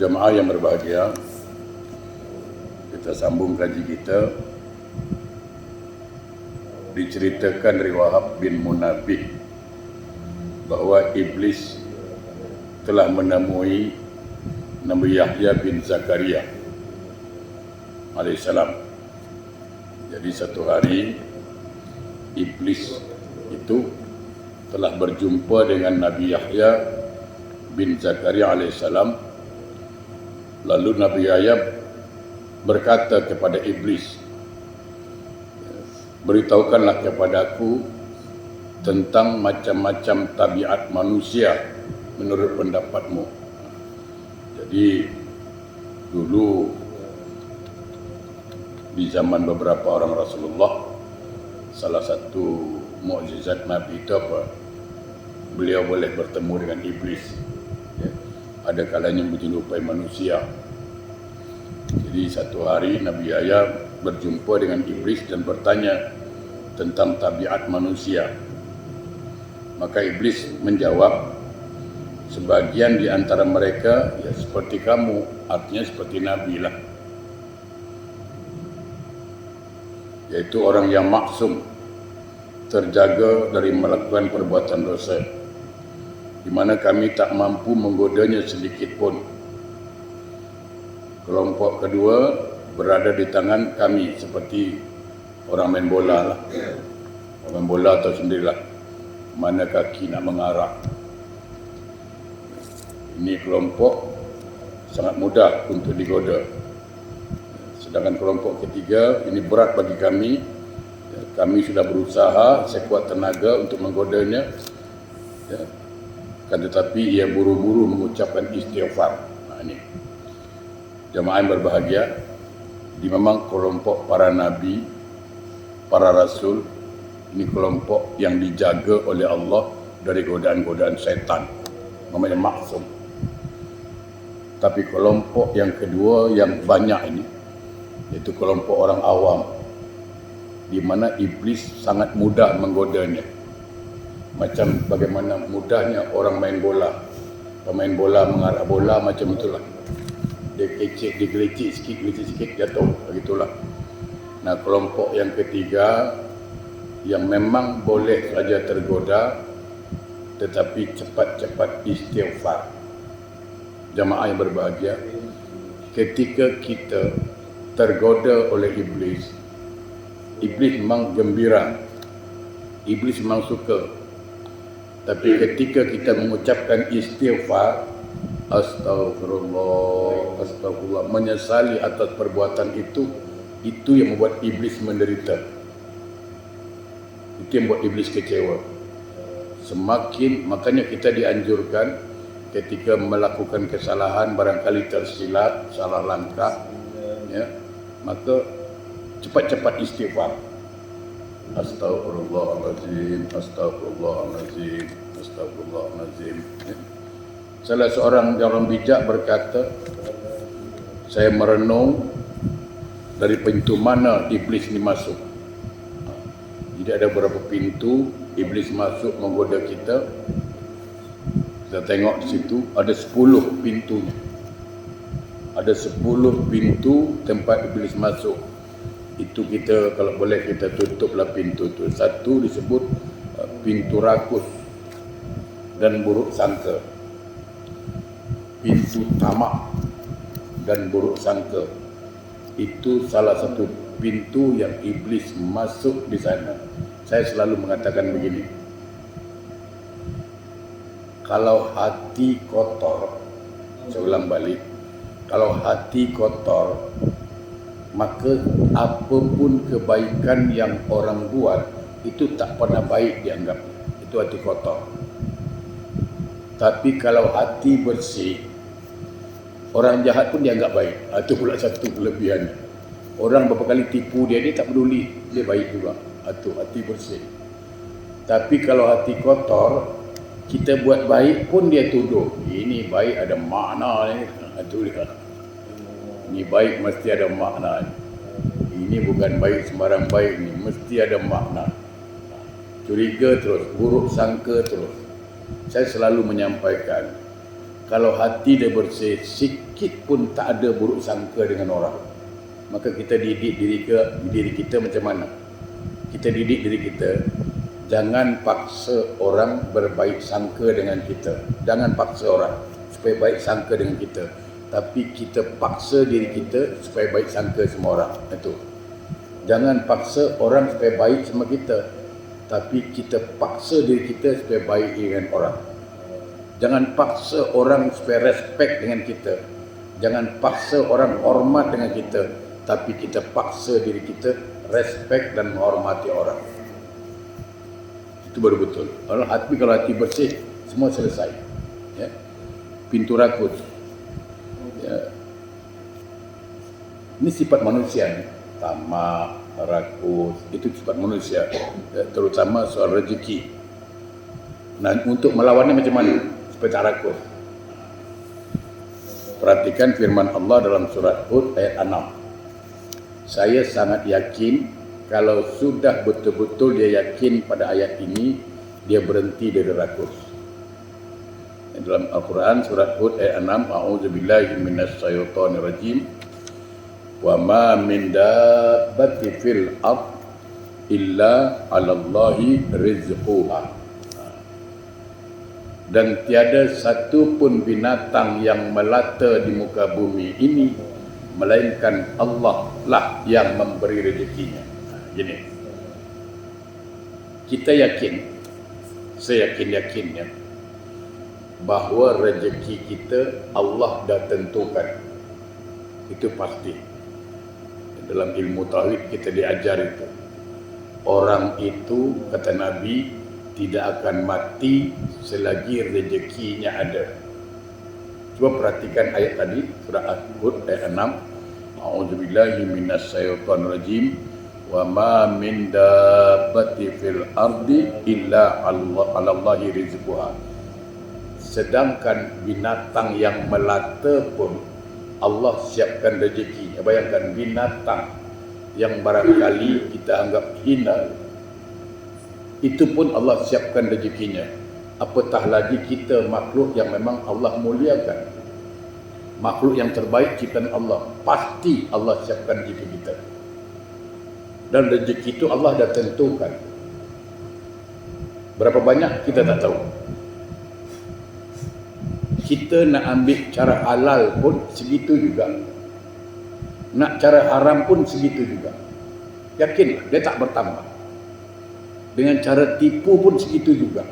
Jemaah yang berbahagia, kita sambung kaji kita. Diceritakan dari Wahab bin Munabbih bahwa iblis telah menemui Nabi Yahya bin Zakaria alaihissalam. Jadi satu hari iblis itu telah berjumpa dengan Nabi Yahya bin Zakaria alaihissalam. Lalu Nabi Yahya berkata kepada iblis, beritahukanlah kepadaku tentang macam-macam tabiat manusia menurut pendapatmu. Jadi dulu di zaman beberapa orang Rasulullah, salah satu mukjizat Nabi itu apa? Beliau boleh bertemu dengan iblis. Ada kalanya menyerupai manusia. Jadi satu hari Nabi Yahya berjumpa dengan iblis dan bertanya tentang tabiat manusia. Maka iblis menjawab, sebagian di antara mereka ya seperti kamu, artinya seperti Nabi lah, yaitu orang yang maksum, terjaga dari melakukan perbuatan dosa, di mana kami tak mampu menggodanya sedikit pun. Kelompok kedua berada di tangan kami seperti orang main bola lah. Orang main bola tahu sendirilah mana kaki nak mengarah. Ini kelompok sangat mudah untuk digoda. Sedangkan kelompok ketiga ini berat bagi kami. Kami sudah berusaha sekuat tenaga untuk menggodanya, kan tetapi ia buru-buru mengucapkan istighfar. Ini jemaah yang berbahagia, di memang kelompok para nabi, para rasul, ini kelompok yang dijaga oleh Allah dari godaan-godaan syaitan, namanya maksum. Tapi kelompok yang kedua yang banyak ini, yaitu kelompok orang awam, di mana iblis sangat mudah menggodanya. Macam bagaimana mudahnya orang main bola. Pemain bola mengarah bola macam itulah. Dia kecik, digelicik sikit jatuh, begitulah. Nah, kelompok yang ketiga yang memang boleh saja tergoda tetapi cepat-cepat istighfar. Jemaah yang berbahagia, ketika kita tergoda oleh iblis, iblis memang gembira, iblis memang suka. Tapi ketika kita mengucapkan istighfar, astagfirullah, astagfirullah, menyesali atas perbuatan itu yang membuat iblis menderita. Itu yang membuat iblis kecewa. Makanya kita dianjurkan ketika melakukan kesalahan, barangkali tersilap, salah langkah, maka cepat-cepat istighfar. Astagfirullahaladzim, astagfirullahaladzim, astagfirullahaladzim. Salah seorang orang bijak berkata, saya merenung dari pintu mana iblis ini masuk. Jadi ada beberapa pintu iblis masuk menggoda kita. Kita tengok di situ ada 10 pintunya. Ada 10 pintu tempat iblis masuk. Itu kita kalau boleh kita tutuplah pintu itu. Satu disebut pintu rakus dan buruk sangka. Pintu tamak dan buruk sangka. Itu salah satu pintu yang iblis masuk di sana. Saya selalu mengatakan begini. Kalau hati kotor, saya ulang balik. Kalau hati kotor, maka apapun kebaikan yang orang buat itu tak pernah baik dianggap. Itu hati kotor. Tapi kalau hati bersih, orang jahat pun dianggap baik. Itu pula satu kelebihan. Orang beberapa kali tipu dia tak peduli, dia baik juga. Itu hati bersih. Tapi kalau hati kotor, kita buat baik pun dia tuduh. Ini baik ada makna ni. Itu dia. Ini baik mesti ada makna. Ini bukan baik sembarang baik ni, mesti ada makna. Curiga terus, buruk sangka terus. Saya selalu menyampaikan, Kalau hati dia bersih, sikit pun tak ada buruk sangka dengan orang. Maka kita didik diri kita macam mana? Kita didik diri kita, jangan paksa orang berbaik sangka dengan kita. Jangan paksa orang supaya baik sangka dengan kita. Tapi kita paksa diri kita supaya baik sangka semua orang. Itu. Jangan paksa orang supaya baik sama kita, tapi kita paksa diri kita supaya baik dengan orang. Jangan paksa orang supaya respect dengan kita. Jangan paksa orang hormat dengan kita, tapi kita paksa diri kita respect dan menghormati orang. Itu baru betul. Kalau hati bersih, semua selesai. Ya. Pintu rakus. Ya. Ini sifat manusia, tamak, rakus, itu sifat manusia, ya, terutama soal rezeki. Nah, untuk melawannya macam mana supaya tak rakus? Perhatikan firman Allah dalam surat Hud ayat 6. Saya sangat yakin kalau sudah betul-betul dia yakin pada ayat ini, dia berhenti dari rakus. Dalam Al-Quran surat Hud ayat 6, a'udzubillahi minasyaitonir rajim, wa ma min dabbati fil ard illa 'alallahi rizquha. Dan tiada satu pun binatang yang melata di muka bumi ini melainkan Allah lah yang memberi rezekinya. Jadi kita yakin, saya yakin-yakinnya bahawa rezeki kita Allah dah tentukan. Itu pasti. Dalam ilmu tauhid kita diajar itu. Orang itu, kata Nabi, tidak akan mati selagi rezekinya ada. Cuba perhatikan ayat tadi, surah Al-Hud ayat 6. A'udzubillahi minasyaitonir rajim. Wa ma min dabbati fil ardi illa 'alallahi rizquha. Sedangkan binatang yang melata pun Allah siapkan rezekinya. Bayangkan binatang yang barangkali kita anggap hina, itu pun Allah siapkan rezekinya. Apatah lagi kita makhluk yang memang Allah muliakan. Makhluk yang terbaik ciptaan Allah. Pasti Allah siapkan rezeki kita. Dan rezeki itu Allah dah tentukan. Berapa banyak kita tak tahu. Kita nak ambil cara halal pun segitu juga. Nak cara haram pun segitu juga. Yakinlah, dia tak bertambah. Dengan cara tipu pun segitu juga.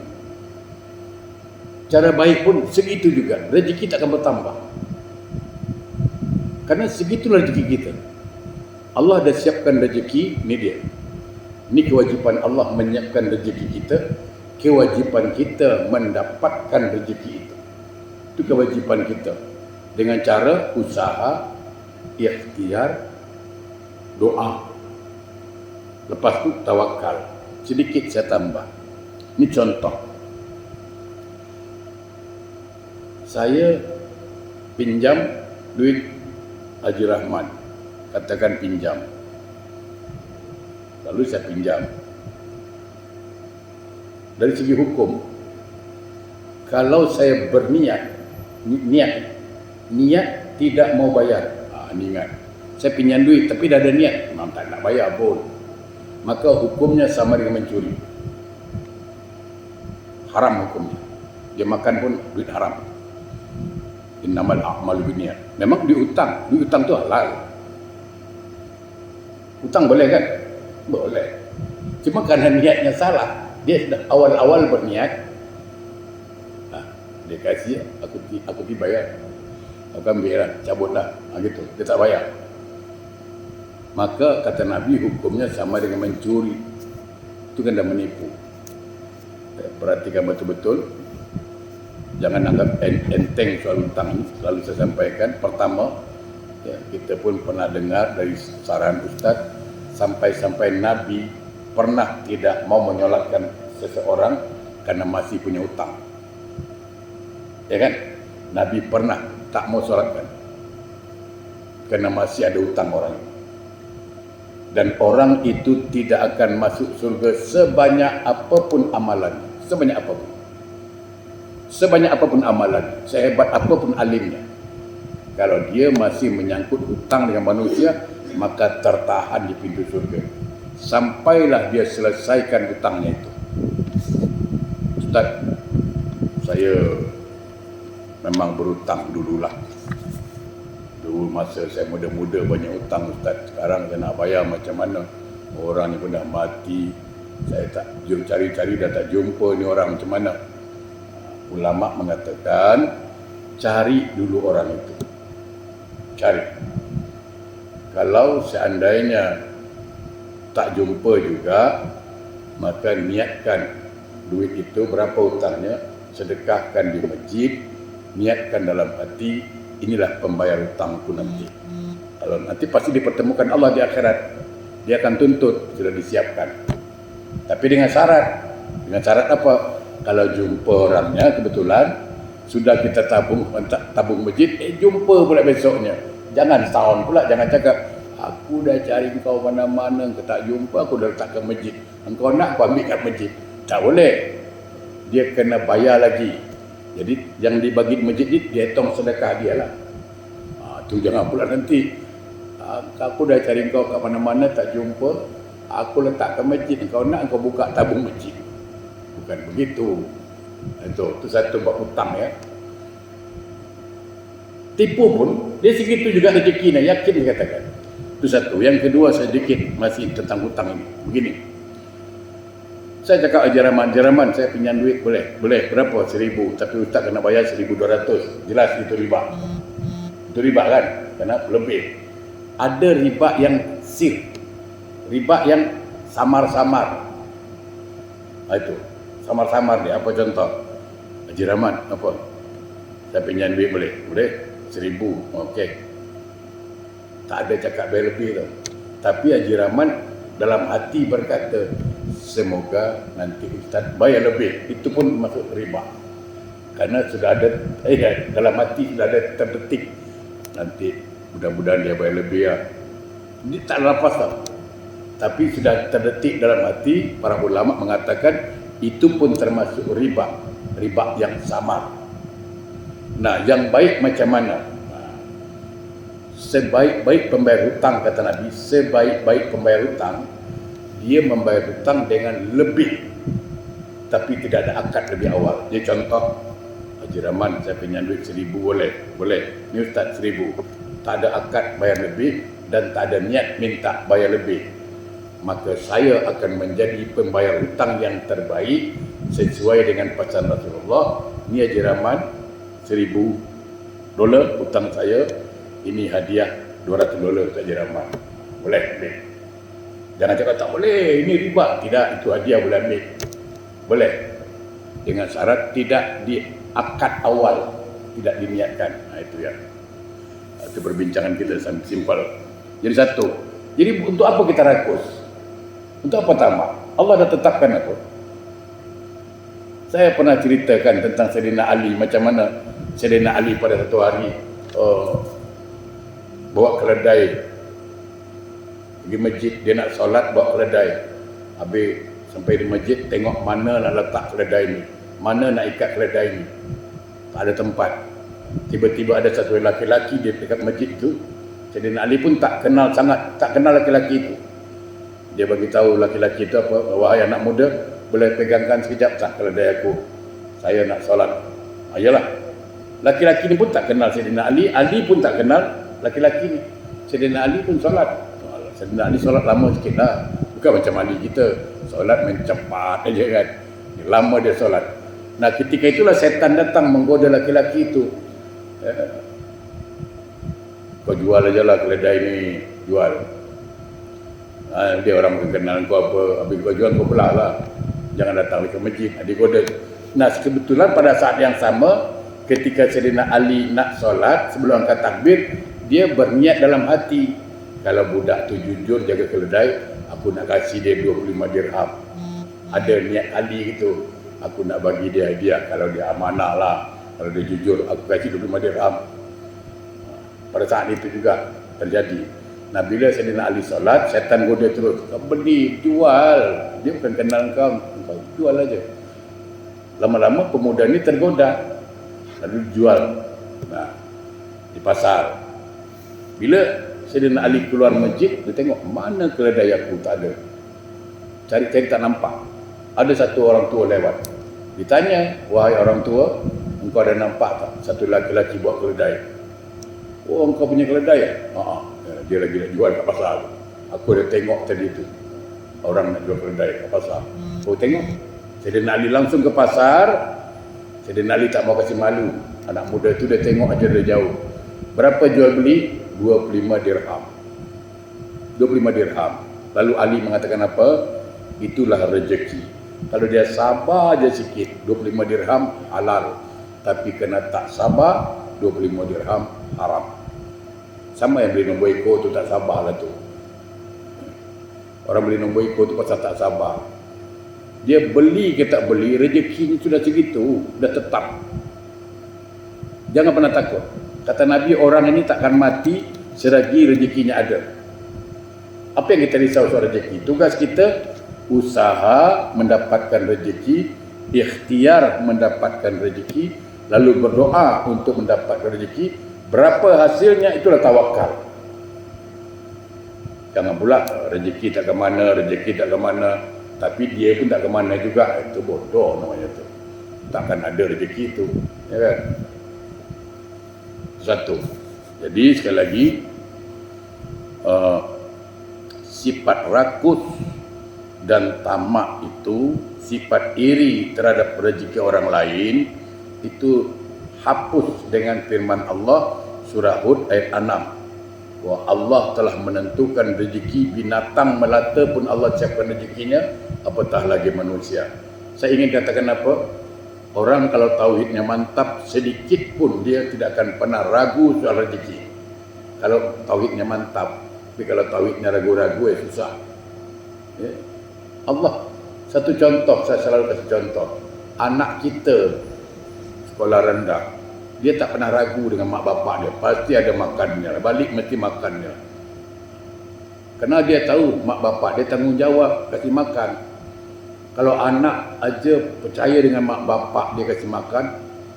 Cara baik pun segitu juga. Rezeki tak akan bertambah. Karena segitulah rezeki kita. Allah dah siapkan rezeki, ni dia. Ini kewajipan Allah menyiapkan rezeki kita. Kewajipan kita mendapatkan rezeki itu. Itu kewajipan kita. Dengan cara usaha, ikhtiar, doa. Lepas tu tawakal. Sedikit saya tambah. Ini contoh. Saya pinjam duit Haji Rahman. Katakan pinjam. Lalu saya pinjam. Dari segi hukum, kalau saya berniat, niat tidak mau bayar, niat. Saya pinjam duit tapi dah ada niat, memang tak nak bayar pun, maka hukumnya sama dengan mencuri. Haram hukumnya. Dia makan pun duit haram. Innamal a'malu binniyat. Memang duit hutang tu halal. Hutang boleh kan? Boleh. Cuma kerana niatnya salah. Dia sudah awal-awal berniat, dia kasih, aku pergi bayar. Aku ambil lah, cabut lah. Gitu. Dia tak bayar. Maka kata Nabi, hukumnya sama dengan mencuri. Itu kan dah menipu. Perhatikan betul-betul. Jangan anggap enteng soal hutang ini. Selalu saya sampaikan. Pertama, ya, kita pun pernah dengar dari saran Ustaz, sampai-sampai Nabi pernah tidak mau menyolatkan seseorang karena masih punya hutang. Ya kan? Nabi pernah tak mau solatkan karena masih ada hutang orang. Dan orang itu tidak akan masuk surga sebanyak apapun amalan, sebanyak apapun. sebanyak apapun amalan, sehebat apapun alimnya, kalau dia masih menyangkut hutang dengan manusia, maka tertahan di pintu surga sampailah dia selesaikan hutangnya itu. Ustaz, saya memang berhutang dululah. Dulu masa saya muda-muda banyak hutang Ustaz. Sekarang saya nak bayar macam mana? Orang ni pun dah mati. Saya tak cari-cari dah tak jumpa ni orang macam mana. Ulama mengatakan cari dulu orang itu. Cari. Kalau seandainya tak jumpa juga, maka niatkan duit itu berapa hutangnya, sedekahkan di masjid, niatkan dalam hati, inilah pembayar hutangku nanti. Kalau nanti pasti dipertemukan Allah di akhirat, dia akan tuntut, sudah disiapkan. Tapi dengan syarat. Dengan syarat apa? Kalau jumpa orangnya kebetulan, sudah kita tabung masjid, jumpa pula besoknya. Jangan setahun pula, jangan cakap, aku dah cari kau mana-mana, kau tak jumpa, aku dah letak ke masjid. Engkau nak, aku ambil kat masjid. Tak boleh. Dia kena bayar lagi. Jadi yang dibagi di masjid ni, dia hitung sedekah dia lah. Tu jangan pula nanti, aku dah cari kau kat mana-mana, tak jumpa, aku letak ke masjid. Engkau nak, engkau buka tabung masjid. Bukan begitu. Itu satu bab hutang ya. Tipu pun, dia segitu juga rezekinya, yakin dia katakan. Itu satu. Yang kedua sedikit masih tentang hutang ini. Begini. Saya cakap jeraman, saya pinjam duit boleh? Boleh. Berapa? 1,000. Tapi ustaz kena bayar 1,200. Jelas itu riba. Itu riba kan? Kerana lebih. Ada riba yang sir. Riba yang samar-samar. Itu. Samar-samar dia. Apa contoh? Jeraman, apa? Saya pinjam duit boleh? Boleh? 1,000. Okey. Tak ada cakap bayar lebih tu. Tapi Haji Rahman dalam hati berkata, semoga nanti ustaz bayar lebih. Itu pun masuk riba. Karena sudah ada dalam hati sudah ada terdetik, nanti mudah-mudahan dia bayar lebih ya. Ini tak lepas tau. Tapi sudah terdetik dalam hati, para ulama mengatakan itu pun termasuk riba. Riba yang samar. Nah, yang baik macam mana? Sebaik-baik pembayar hutang, kata Nabi, sebaik-baik pembayar hutang, dia membayar hutang dengan lebih, tapi tidak ada akad lebih awal. Dia contoh, Haji Rahman, saya pinjam duit 1,000 boleh? Boleh. Ni ustaz 1,000. Tak ada akad bayar lebih dan tak ada niat minta bayar lebih. Maka saya akan menjadi pembayar hutang yang terbaik sesuai dengan pesan Rasulullah. Ni Haji Rahman, $1,000 hutang saya, ini hadiah $200 untuk Haji Rahman. Boleh? Boleh. Jangan cakap tak boleh, ini riba. Tidak, itu hadiah boleh ambil. Boleh. Dengan syarat tidak di akad awal, tidak diniatkan. Itu ya. Itu perbincangan kita simpel. Jadi satu. Jadi untuk apa kita rakus? Untuk apa tamak? Allah dah tetapkan apa? Saya pernah ceritakan tentang Sayyidina Ali, macam mana Sayyidina Ali pada satu hari bawa keledai pergi masjid, dia nak solat bawa keledai. Habis sampai di masjid, tengok mana nak letak keledai ni, mana nak ikat keledai ni. Tak ada tempat. Tiba-tiba ada satu lelaki dia dekat masjid itu. Sayyidina Ali pun tak kenal lelaki itu. Dia bagi tahu lelaki itu apa, wahai anak muda, boleh pegangkan sekejap tak keledai aku, saya nak solat. Ayolah. Laki-laki ni pun tak kenal Sayyidina Ali, Ali pun tak kenal laki-laki ni. Sayyidina Ali pun solat. Sayyidina Ali solat lama sikit lah. Bukan macam Ali kita, solat main cepat aja kan. Lama dia solat. Nah, ketika itulah setan datang menggoda laki-laki itu. Kau jual aja lah keledai ni, jual. Dia orang mungkin kenal kau apa, habis kau jual kau belah lah. Jangan datang ke masjid, digoda. Nah, kebetulan pada saat yang sama, ketika Sayyidina Ali nak solat, sebelum angkat takbir, dia berniat dalam hati, kalau budak tu jujur jaga keledai, aku nak kasih dia 25 dirham. Ada niat Ali gitu, aku nak bagi dia hadiah, kalau dia amanah lah, kalau dia jujur, aku kasih 25 dirham. Pada saat itu juga terjadi. Nah, bila Sayyidina Ali solat, syaitan goda terus, kau beli, jual. Dia bukan kenal kau jual aja. lama-lama pemuda ni tergoda, lalu dijual di pasar. Bila Sayyidina Ali keluar masjid, dia tengok mana keledai aku, tak ada. Cari-cari tak nampak. Ada satu orang tua lewat. Ditanya, wahai orang tua, engkau ada nampak tak satu lelaki bawa keledai? Oh, engkau punya keledai? Dia lagi nak jual kat pasar. Aku dah tengok tadi tu, orang nak jual keledai kat pasar. Oh, tengok. Sayyidina Ali langsung ke pasar. Sayyidina Ali tak mau kasih malu. Anak muda tu dia tengok aja dari jauh. Berapa jual beli? 25 dirham. 25 dirham. Lalu Ali mengatakan apa? Itulah rezeki. Kalau dia sabar aja sikit, 25 dirham halal. Tapi kena tak sabar, 25 dirham haram. Sama yang beli nombor ekor tu tak sabar lah tu. Orang beli nombor ekor tu pasal tak sabar. Dia beli ke tak beli, rezekinya sudah segitu, sudah tetap. Jangan pernah takut. Kata Nabi, orang ini takkan mati selagi rezekinya ada. Apa yang kita risau soal rezeki? Tugas kita usaha mendapatkan rezeki, ikhtiar mendapatkan rezeki, lalu berdoa untuk mendapatkan rezeki. Berapa hasilnya, itulah tawakal. Jangan pula rezeki tak ke mana, rezeki tak ke mana, tapi dia pun tak ke mana juga. Itu bodoh namanya tu. Takkan ada rezeki itu, ya kan? Satu. Jadi sekali lagi, sifat rakus dan tamak itu, sifat iri terhadap rezeki orang lain, itu hapus dengan firman Allah surah Hud ayat 6. Wah, Allah telah menentukan rezeki, binatang melata pun Allah siapkan rezekinya, apatah lagi manusia. Saya ingin katakan apa? Orang kalau tauhidnya mantap, sedikit pun dia tidak akan pernah ragu soal rezeki. Kalau tauhidnya mantap, tapi kalau tauhidnya ragu-ragu, susah. Ya. Allah, satu contoh, saya selalu kasih contoh. Anak kita sekolah rendah, dia tak pernah ragu dengan mak bapak dia, pasti ada makannya, balik mesti makannya. Kerana dia tahu mak bapak dia tanggungjawab kasih makan. Kalau anak aja percaya dengan mak bapak dia kasih makan,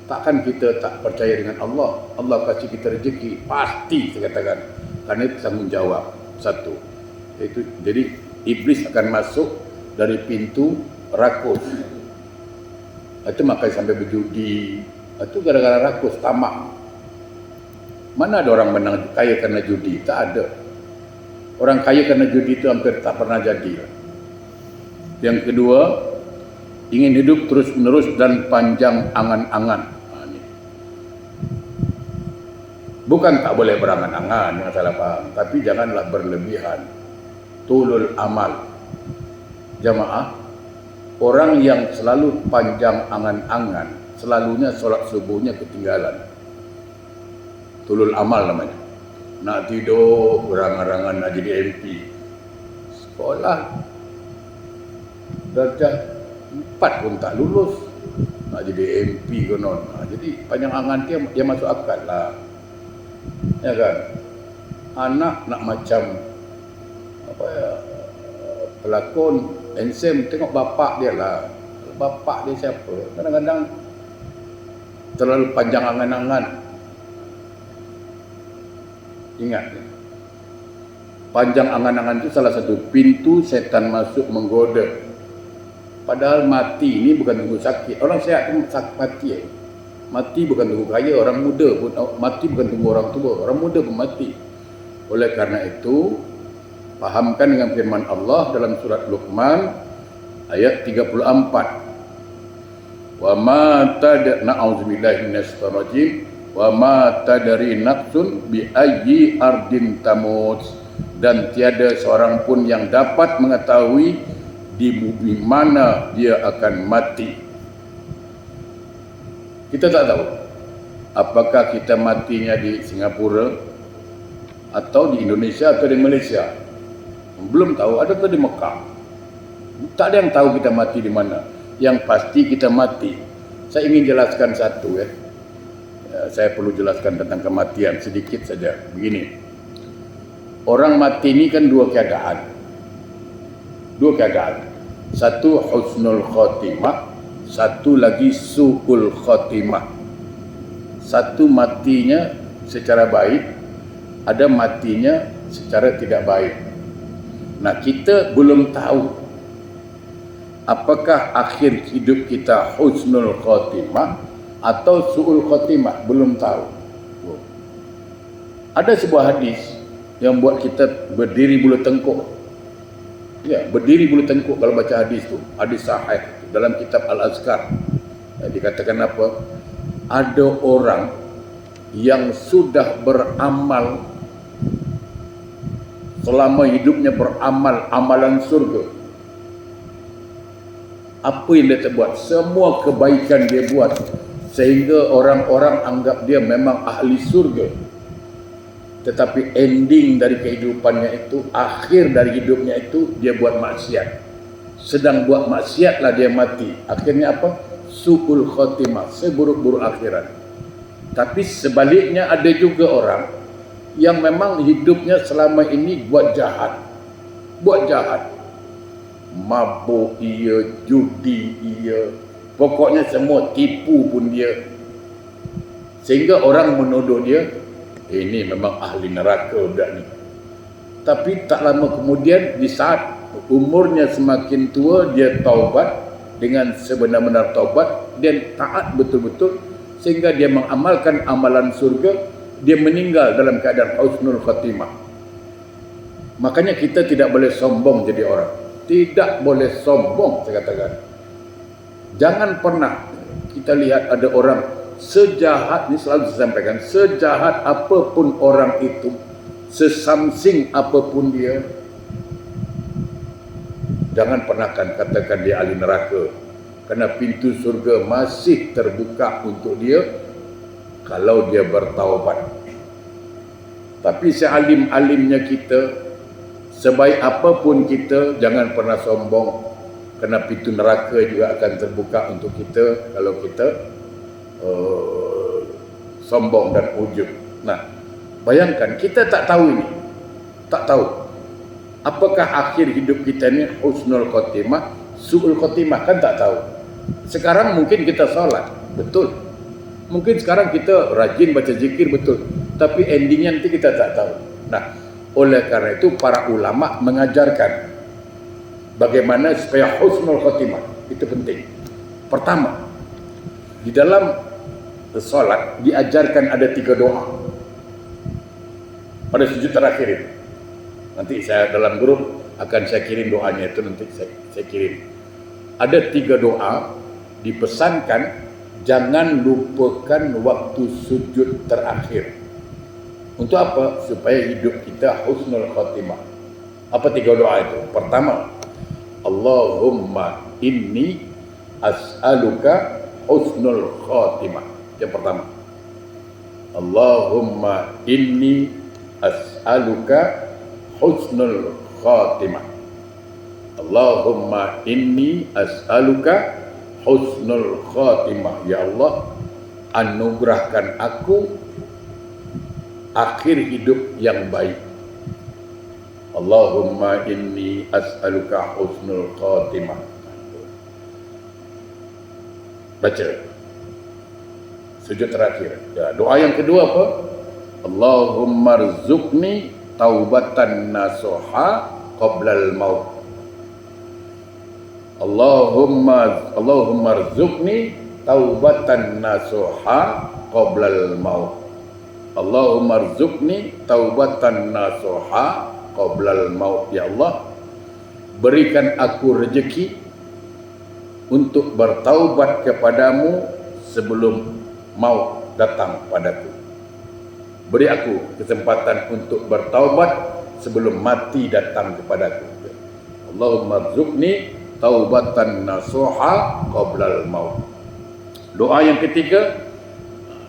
takkan kita tak percaya dengan Allah. Allah kasih kita rezeki, pasti saya katakan. Kerana itu tanggungjawab. Satu. Itu, jadi iblis akan masuk dari pintu rakus. Itu makanya sampai berjudi. Itu gara-gara rakus, tamak. Mana ada orang menang kaya kerana judi? Tak ada. Orang kaya kerana judi itu hampir tak pernah jadi. Yang kedua, ingin hidup terus-menerus dan panjang angan-angan. Bukan tak boleh berangan-angan, jangan salah faham, tapi janganlah berlebihan. Tulul amal. Jamaah, orang yang selalu panjang angan-angan, selalunya solat subuhnya ketinggalan. Tulul amal namanya. Nak tidur, berangan-angan nak jadi MP. Sekolah darjah 4 pun tak lulus, nak jadi MP konon. Jadi panjang angan dia masuk akal lah, ya kan? Anak nak macam apa ya, pelakon handsome, tengok bapak dia lah. Bapak dia siapa? Kadang-kadang terlalu panjang angan-angan. Ingat, panjang angan-angan itu salah satu pintu setan masuk menggoda. Padahal mati ini bukan tunggu sakit. Orang sehat pun mati. Mati bukan tunggu kaya. Orang muda pun mati, bukan tunggu orang tua. Orang muda pun mati. Oleh karena itu, pahamkan dengan firman Allah dalam surat Luqman ayat 34. Wa ma na'udzubillahi minasyaitonir rajim. Wa ma tadri nafsun bi ayyi ardin tamut. Dan tiada seorang pun yang dapat mengetahui di bumi mana dia akan mati. Kita tak tahu apakah kita matinya di Singapura atau di Indonesia atau di Malaysia. Belum tahu, ada atau di Mekah. Tak ada yang tahu kita mati di mana. Yang pasti kita mati. Saya ingin jelaskan satu ya. Saya perlu jelaskan tentang kematian sedikit saja. Begini. Orang mati ini kan dua keadaan. Satu husnul khotimah, satu lagi su'ul khatimah. Satu matinya secara baik, ada matinya secara tidak baik. Nah, kita belum tahu apakah akhir hidup kita husnul khatimah atau su'ul khatimah, belum tahu. Ada sebuah hadis yang buat kita berdiri bulu tengkuk. Ya, berdiri bulu tengkuk kalau baca hadis tu. Hadis sahih dalam kitab Al-Azkar. Dikatakan apa? Ada orang yang sudah beramal selama hidupnya, beramal amalan surga. Apa yang dia buat? Semua kebaikan dia buat sehingga orang-orang anggap dia memang ahli surga. Tetapi ending dari kehidupannya itu, akhir dari hidupnya itu, dia buat maksiat. Sedang buat maksiatlah dia mati. Akhirnya apa? Su'ul khatimah, seburuk-buruk akhirat. Tapi sebaliknya ada juga orang yang memang hidupnya selama ini buat jahat. Buat jahat. Mabuk ia, judi ia, pokoknya semua tipu pun dia. Sehingga orang menuduh dia, ini memang ahli neraka budak ni. Tapi tak lama kemudian, di saat umurnya semakin tua, dia taubat dengan sebenar-benar taubat dan taat betul-betul sehingga dia mengamalkan amalan surga, dia meninggal dalam keadaan husnul khatimah. Makanya kita tidak boleh sombong jadi orang. Tidak boleh sombong, saya katakan. Jangan pernah kita lihat ada orang sejahat, ini selalu saya sampaikan, sejahat apapun orang itu, sesamsing apapun dia, jangan pernah katakan dia ahli neraka, kerana pintu surga masih terbuka untuk dia kalau dia bertaubat. Tapi sealim-alimnya kita, sebaik apapun kita, jangan pernah sombong, kerana pintu neraka juga akan terbuka untuk kita kalau kita sombong dan ujub. Nah, bayangkan kita tak tahu ini, tak tahu apakah akhir hidup kita ni husnul khatimah, su'ul khatimah, kan tak tahu. Sekarang mungkin kita solat, betul. Mungkin sekarang kita rajin baca zikir, betul. Tapi endingnya nanti kita tak tahu. Nah, oleh karena itu para ulama mengajarkan bagaimana supaya husnul khatimah. Itu penting. Pertama, di dalam solat diajarkan ada 3 doa pada sujud terakhir itu. Nanti saya dalam grup akan saya kirim doanya itu, nanti saya kirim. Ada 3 doa dipesankan, jangan lupakan waktu sujud terakhir. Untuk apa? Supaya hidup kita husnul khatimah. Apa 3 doa itu? Pertama, Allahumma inni as'aluka husnul khatimah. Yang pertama, Allahumma inni as'aluka husnul khatimah. Allahumma inni as'aluka husnul khatimah. Ya Allah, anugerahkan aku akhir hidup yang baik. Allahumma inni as'aluka husnul khatimah. Baca sujud terakhir. Ya, doa yang kedua apa? Allahumma rzuqni taubatan nasuha qablal maut. Allahumma rzuqni taubatan nasuha qablal maut. Allahumma rzuqni taubatan nasuha qablal maut. Ya Allah, berikan aku rezeki untuk bertaubat kepadamu sebelum maut datang padaku. Beri aku kesempatan untuk bertaubat sebelum mati datang kepadaku. Allahumma rzuqni taubatan nasuha qablal maut. Doa yang ketiga,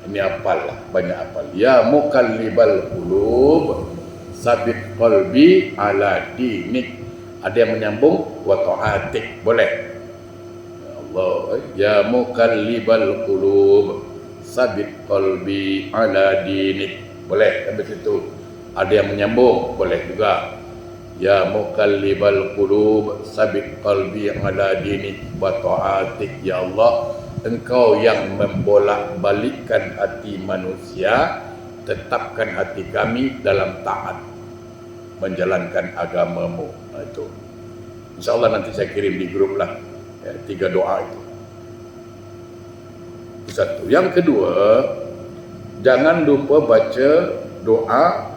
ini hafallah, banyak hafal. Ya muqallibal qulub, sabit qalbi ala dinik. Ada yang menyambung wa ta'atik, boleh. Ya Allah, ya muqallibal qulub, sabit qalbi ala dinik, boleh. Sampai situ. Ada yang menyambung, boleh juga. Ya muqallibal qulub sabit qalbi ala dinik wa ta'atik. Ya Allah, Engkau yang membolak-balikkan hati manusia, tetapkan hati kami dalam taat menjalankan agamamu. Itu InsyaAllah nanti saya kirim di grup lah, ya, 3 doa itu. Satu. Yang kedua, jangan lupa baca doa.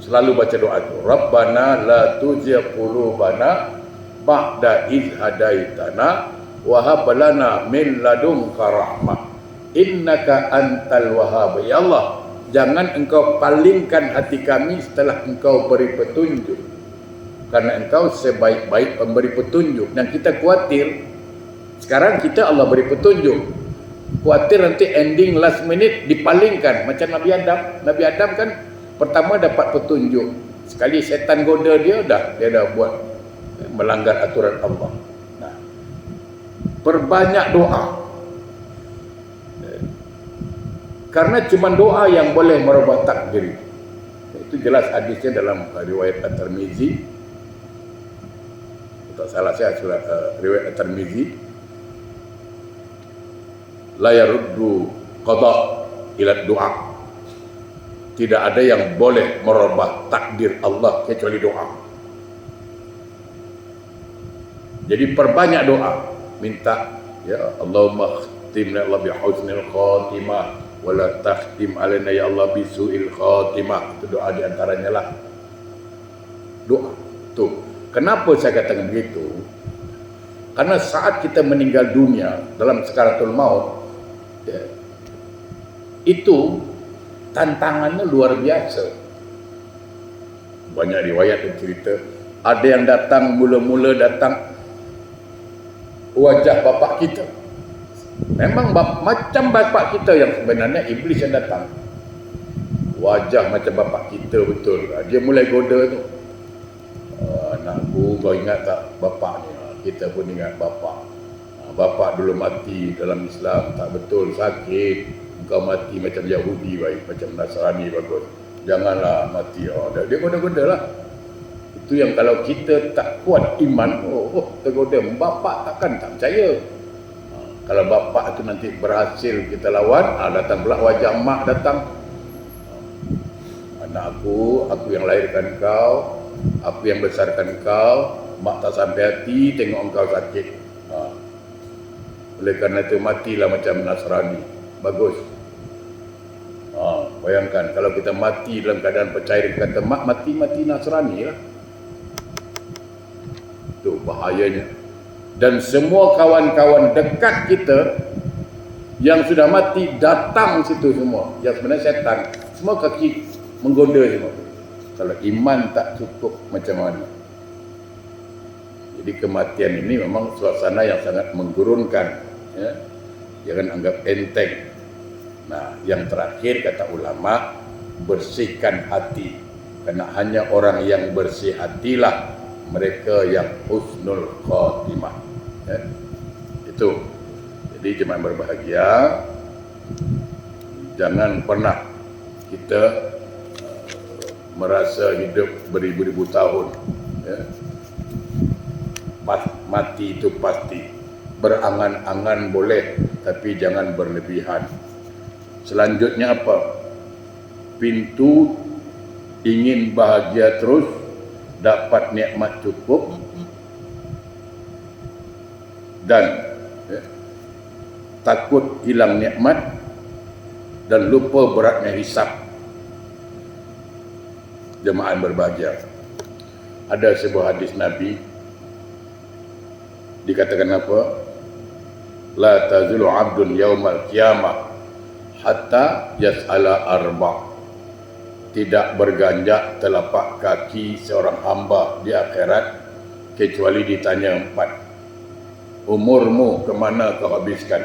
Selalu baca doa itu. Rabbana la tuzigh qulubana ba'da idh hadaitana wa hab lana min ladunka rahmah innaka antal wahhab. Ya Allah, jangan Engkau palingkan hati kami setelah Engkau beri petunjuk, karena Engkau sebaik-baik pemberi petunjuk. Dan kita khawatir sekarang kita Allah beri petunjuk, khawatir nanti ending last minute dipalingkan. Macam Nabi Adam kan pertama dapat petunjuk, sekali setan goda dia dah buat melanggar aturan Allah. Nah, perbanyak doa, karena cuma doa yang boleh merubah takdir. Itu jelas hadisnya dalam riwayat At-Tirmizi. Tak salah saya riwayat At-Tirmizi. La yaruddu qada ila doa. Tidak ada yang boleh merubah takdir Allah kecuali doa. Jadi perbanyak doa, minta ya Allahumma khtimna Allah bi husnil khatimah wa la takhtim alaina ya Allah bi su'il khatimah. Itu doa di antaranya lah. Doa. Tuh. Kenapa saya katakan begitu? Karena saat kita meninggal dunia dalam sakaratul maut, ya, itu tantangannya luar biasa. Banyak riwayat yang cerita, ada yang datang, mula-mula datang wajah bapak kita. Memang macam bapak kita yang sebenarnya, iblis yang datang. Wajah macam bapak kita betul. Dia mulai goda tu. Anakku, kau ingat tak bapak ni? Kita pun ingat bapak. Bapak dulu mati dalam Islam, tak betul, sakit. Engkau mati macam Yahudi baik, macam Nasrani bagus. Janganlah mati. Dia goda-goda lah. Itu yang kalau kita tak kuat iman, tergoda. Bapak takkan tak percaya. Kalau bapak itu nanti berhasil kita lawan, datang pula wajah mak datang. Anakku, aku yang lahirkan kau, aku yang besarkan kau, mak tak sampai hati tengok engkau sakit. Oleh kerana itu matilah macam Nasrani. Bagus. Bayangkan kalau kita mati dalam keadaan percaya, kata mak mati Nasrani lah. Itu bahayanya. Dan semua kawan-kawan dekat kita yang sudah mati datang situ semua. Yang sebenarnya setan, semua kaki menggoda semua. Kalau iman tak cukup macam mana? Jadi kematian ini memang suasana yang sangat menggurunkan, ya. Jangan anggap enteng. Nah, yang terakhir kata ulama, bersihkan hati. Karena hanya orang yang bersih hatilah mereka yang husnul khatimah. Ya. Itu. Jadi jemaah berbahagia, jangan pernah kita merasa hidup beribu-ribu tahun. Ya. Mati itu pasti. Berangan-angan boleh, tapi jangan berlebihan. Selanjutnya apa? Pintu ingin bahagia terus, dapat nikmat cukup, dan takut hilang nikmat, dan lupa beratnya hisab. Jemaah berbahagia, ada sebuah hadis Nabi dikatakan apa? La tazulu abdun yaumal qiyamah hatta yas'ala arba'. Tidak berganjak telapak kaki seorang hamba di akhirat kecuali ditanya 4. Umurmu kemana kau habiskan?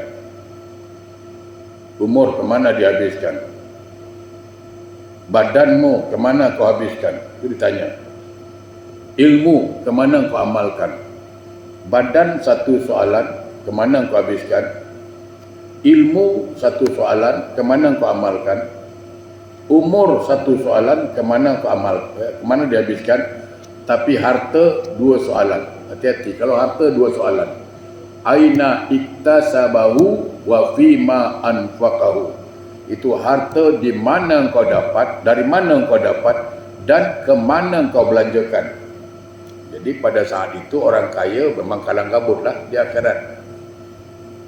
Umur kemana dihabiskan? Badanmu kemana kau habiskan? Itu ditanya. Ilmu kemana kau amalkan? Badan satu soalan, kemana kau habiskan? Ilmu satu soalan, kemana kau amalkan? Umur satu soalan, kemana kau kemana dihabiskan? Tapi harta dua soalan. Hati-hati, kalau harta dua soalan. Aina iktasabahu wa fima anfaqahu. Itu harta di mana engkau dapat, dari mana engkau dapat, dan ke mana engkau belanjakan. Jadi pada saat itu orang kaya memang kalang kabut lah di akhirat.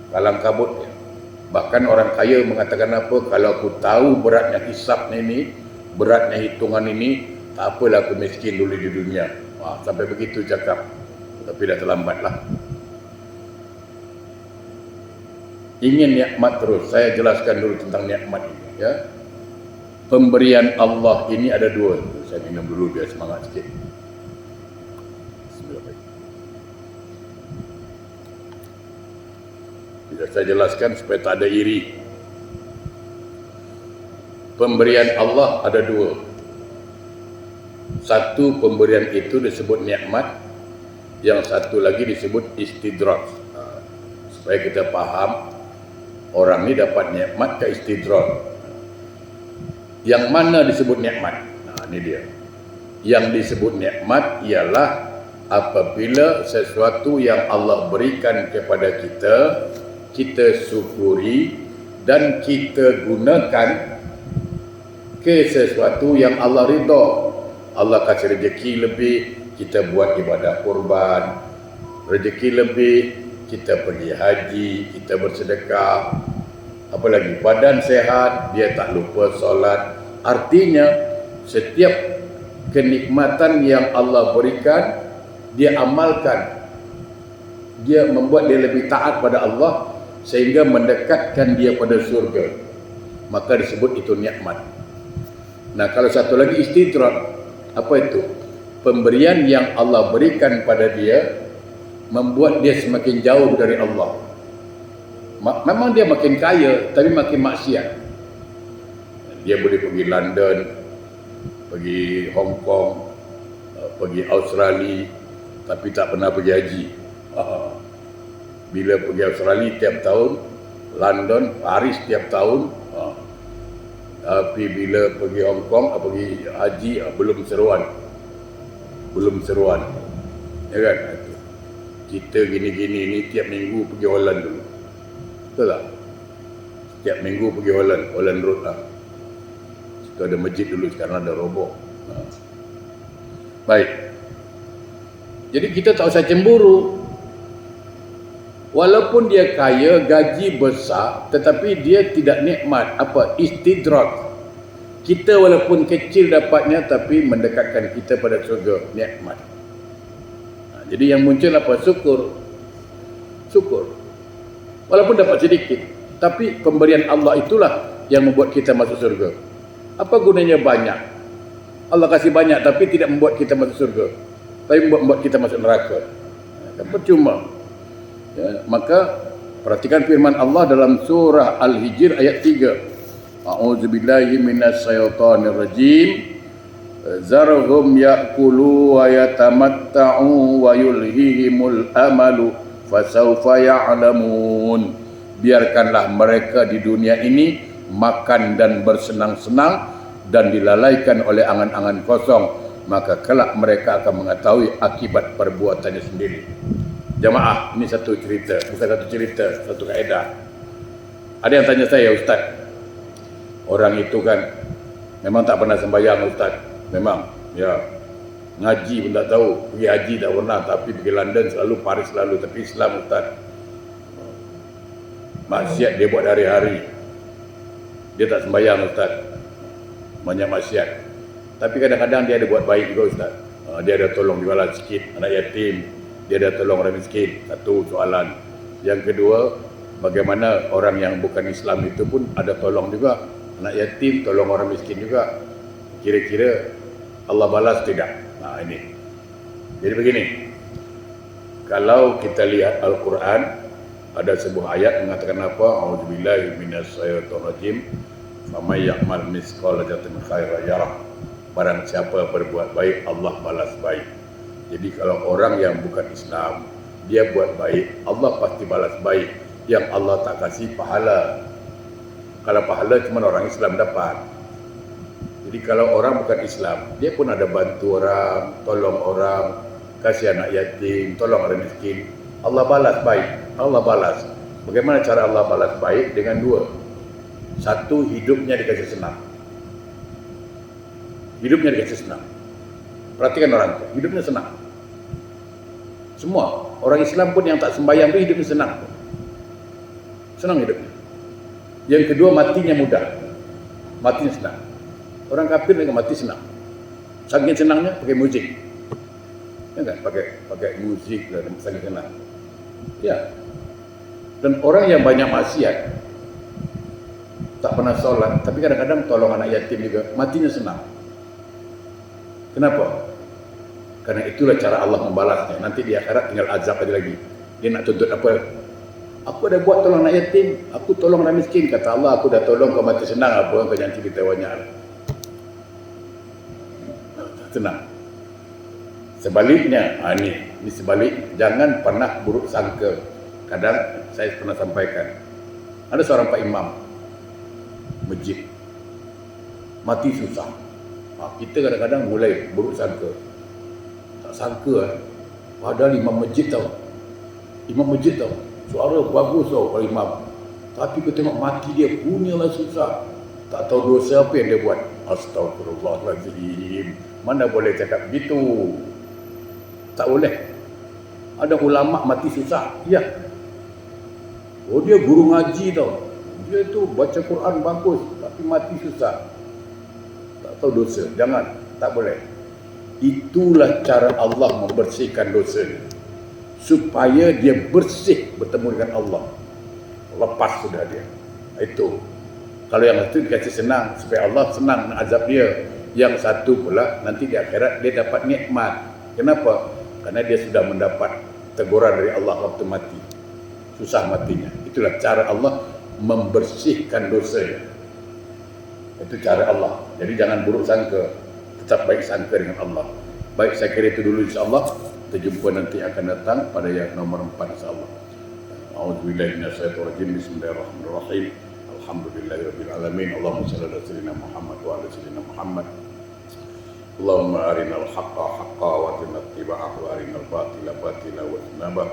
Kalang kabut. Bahkan orang kaya mengatakan apa? Kalau aku tahu beratnya hisab ini, beratnya hitungan ini, tak apalah aku miskin dulu di dunia. Sampai begitu cakap. Tapi dah terlambat lah. Ingin nikmat terus. Saya jelaskan dulu tentang nikmat ini. Ya. Pemberian Allah ini ada dua. Saya minum dulu biar semangat sikit. Bisa saya jelaskan supaya tak ada iri. Pemberian Allah ada dua. Satu, pemberian itu disebut nikmat. Yang satu lagi disebut istidraj. Supaya kita faham, orang ni dapat nikmat ke istidraj. Yang mana disebut nikmat? Ini dia. Yang disebut nikmat ialah apabila sesuatu yang Allah berikan kepada kita, kita syukuri dan kita gunakan ke sesuatu yang Allah ridha. Allah kasih rezeki lebih, kita buat ibadah kurban. Rezeki lebih, kita pergi haji, kita bersedekah. Apalagi badan sehat, dia tak lupa solat. Artinya setiap kenikmatan yang Allah berikan, dia amalkan. Dia membuat dia lebih taat pada Allah sehingga mendekatkan dia pada surga. Maka disebut itu nikmat. Nah, kalau satu lagi istidraj. Apa itu? Pemberian yang Allah berikan pada dia membuat dia semakin jauh dari Allah. Memang dia makin kaya, tapi makin maksiat. Dia boleh pergi London, pergi Hong Kong, pergi Australia, tapi tak pernah pergi haji. Bila pergi Australia tiap tahun, London, Paris tiap tahun, tapi bila pergi Hong Kong, pergi haji, belum seruan. Belum seruan. Ya kan? Kita gini-gini ni tiap minggu pergi Holland dulu. Betul tak? Tiap minggu pergi Holland Road lah. Situ ada masjid dulu, sekarang ada roboh. Baik. Jadi kita tak usah cemburu. Walaupun dia kaya, gaji besar, tetapi dia tidak nikmat. Apa? Istidraj. Kita walaupun kecil dapatnya, tapi mendekatkan kita pada surga. Nikmat. Jadi yang muncul apa? Syukur. Syukur. Walaupun dapat sedikit, tapi pemberian Allah itulah yang membuat kita masuk surga. Apa gunanya banyak? Allah kasih banyak, tapi tidak membuat kita masuk surga, tapi membuat kita masuk neraka. Percuma. Ya, maka perhatikan firman Allah dalam surah Al-Hijr ayat 3. A'udzubillahi minasyaitonir rajim. Zarhum ya'kulu wa yatamatta'u wa yulhihimul amalu fasawfa ya'lamun. Biarkanlah mereka di dunia ini makan dan bersenang-senang dan dilalaikan oleh angan-angan kosong, maka kelak mereka akan mengetahui akibat perbuatannya sendiri. Jamaah, ini satu cerita, bukan satu cerita, satu kaedah. Ada yang tanya saya, Ustaz, orang itu kan memang tak pernah sembahyang, Ustaz. Memang, ya, ngaji pun tak tahu, pergi haji tak pernah, tapi pergi London selalu, Paris selalu, tapi Islam, Ustaz. Maksiat dia buat hari-hari. Dia tak sembahyang, Ustaz. Banyak maksiat. Tapi kadang-kadang dia ada buat baik juga, Ustaz. Dia ada tolong jualan sikit anak yatim. Dia ada tolong orang miskin. Satu soalan. Yang kedua, bagaimana orang yang bukan Islam itu pun ada tolong juga. Anak yatim, tolong orang miskin juga. Kira-kira Allah balas tidak? Nah, ini. Jadi begini. Kalau kita lihat Al-Quran, ada sebuah ayat mengatakan apa? A'udzubillahi minasyaitonirrajim. Faman ya'mal mithqala dzarratin khairan yarah. Barang siapa berbuat baik, Allah balas baik. Jadi kalau orang yang bukan Islam, dia buat baik, Allah pasti balas baik. Yang Allah tak kasih pahala. Kalau pahala cuma orang Islam dapat. Jadi kalau orang bukan Islam, dia pun ada bantu orang, tolong orang, kasih anak yatim, tolong orang miskin. Allah balas baik. Allah balas. Bagaimana cara Allah balas baik? Dengan dua. Satu, hidupnya dikasih senang. Hidupnya dikasih senang. Perhatikan orang itu, hidupnya senang. Semua orang Islam pun yang tak sembahyang itu hidupnya senang. Senang hidupnya. Yang kedua, matinya mudah. Matinya senang. Orang kafir dengan mati senang. Saking senangnya pakai musik. Ya kan? Pakai musik dan saking senang. Ya. Dan orang yang banyak maksiat, tak pernah sholat, tapi kadang-kadang tolong anak yatim juga, matinya senang. Kenapa? Karena itulah cara Allah membalasnya. Nanti di akhirat tinggal azab aja lagi. Dia nak tuntut apa? Aku dah buat tolong anak yatim, aku tolong orang miskin. Kata Allah, aku dah tolong, kau mati senang apa? Kau jangan cerita banyak. Senang. Sebaliknya, ini sebalik. Jangan pernah buruk sangka. Kadang saya pernah sampaikan, ada seorang Pak Imam masjid, mati susah. Kita kadang-kadang mulai buruk sangka. Tak sangka padahal imam masjid tau. Imam masjid tau. Suara bagus tau kalau imam. Tapi kita tengok mati dia punyalah susah. Tak tahu dosa apa yang dia buat. Astagfirullahaladzim. Mana boleh cakap begitu? Tak boleh. Ada ulama mati susah. Ya. Oh, dia guru ngaji tau. Dia tu baca Quran bagus tapi mati susah. Tak tahu dosa. Jangan. Tak boleh. Itulah cara Allah membersihkan dosa, supaya dia bersih bertemu dengan Allah. Lepas sudah dia. Itu. Kalau yang itu dikasih senang, supaya Allah senang nak azab dia. Yang satu pula nanti di akhirat dia dapat nikmat. Kenapa? Karena dia sudah mendapat teguran dari Allah waktu mati. Susah matinya. Itulah cara Allah membersihkan dosa. Itu cara Allah. Jadi jangan buruk sangka. Tetap baik sangka dengan Allah. Baik, saya kira itu dulu insyaAllah. Kita jumpa nanti akan datang pada yang nomor 4 insyaAllah. A'udzubillahi minasyaitonirrajim. Bismillahirrahmanirrahim. Alhamdulillahirrabbilalamin. Allahumma salli ala sayyidina Muhammad wa ala sayyidina Muhammad. Allahumma arinal haqqa haqqa wa atina ittiba'ah wa arinal batila batila wa tinabah.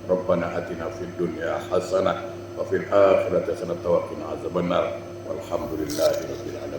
Rabbana atina fid dunya hasanah wa fil akhirati hasanah wa qina azabannar. Walhamdulillahi rabbil alamin.